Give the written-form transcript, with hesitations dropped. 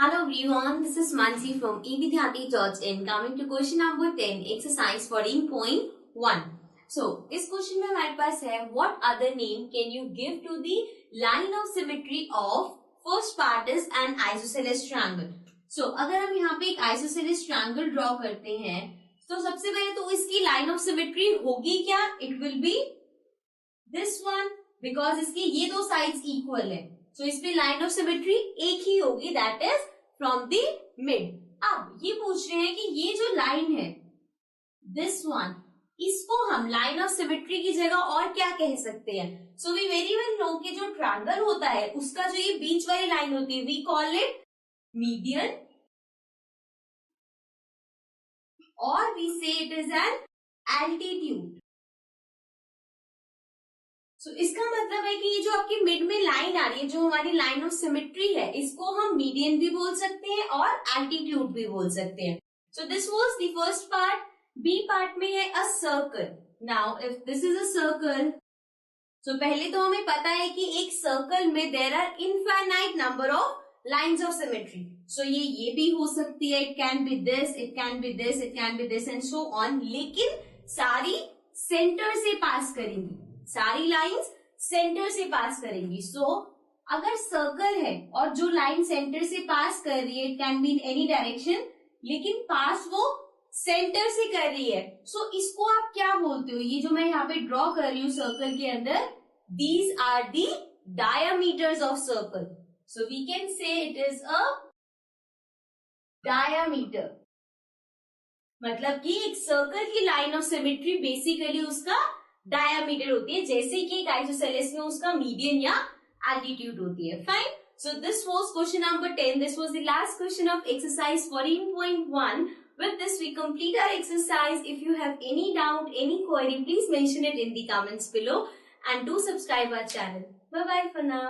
Hello everyone, this is Mansi from evidyati.in. Coming to question number 10, exercise 14.1. So, इस question में हमारे पास है what other name can you give to the line of symmetry of first part is an isosceles triangle. So, अगर हम यहाँ पे एक isosceles triangle draw करते हैं तो सबसे पहले तो इसकी लाइन ऑफ सिमेट्री होगी क्या? It will be this one, because इसके ये दो साइड्स इक्वल है. सो इस पे लाइन ऑफ सिमेट्री एक ही होगी, that is from the mid. अब ये पूछ रहे हैं कि ये जो लाइन है दिस वन, इसको हम लाइन ऑफ सिमेट्री की जगह और क्या कह सकते हैं? So we very well know कि जो ट्रायंगल होता है उसका जो ये बीच वाली लाइन होती है वी कॉल इट मीडियन, और वी से इट इज एन एल्टीट्यूड. सो इसका मतलब है कि ये जो आपकी मिड में लाइन आ रही है, जो हमारी लाइन ऑफ सिमेट्री है, इसको हम मीडियन भी बोल सकते हैं और एल्टीट्यूड भी बोल सकते हैं. So this was the first part. B part में है a circle. Now if this is a circle, so पहले तो हमें पता है कि एक सर्कल में there are infinite number of lines of symmetry. So ये भी हो सकती है, it can be this, it can be this, it can be this and so on. लेकिन सारी सेंटर से पास करेंगी, सारी लाइंस सेंटर से पास करेंगी. सो अगर सर्कल है और जो लाइन सेंटर से पास कर रही है, it can be in any direction, लेकिन पास वो सेंटर से कर रही है, सो इसको आप क्या बोलते हो? ये जो मैं यहाँ पे ड्रॉ कर रही हूँ सर्कल के अंदर, these are the diameters of circle. So we can say it is a diameter. मतलब कि एक सर्कल की लाइन ऑफ सिमेट्री बेसिकली उसका डायामीटर होती है, जैसे कि एक आइसोसेलेस में उसका मीडियन या एल्टीट्यूड होती है. Fine. So this was question number 10. This was the last question of exercise 14.1. With this we complete our exercise. If you have any doubt, any query, please mention it in the comments below and do subscribe our channel. Bye bye for now.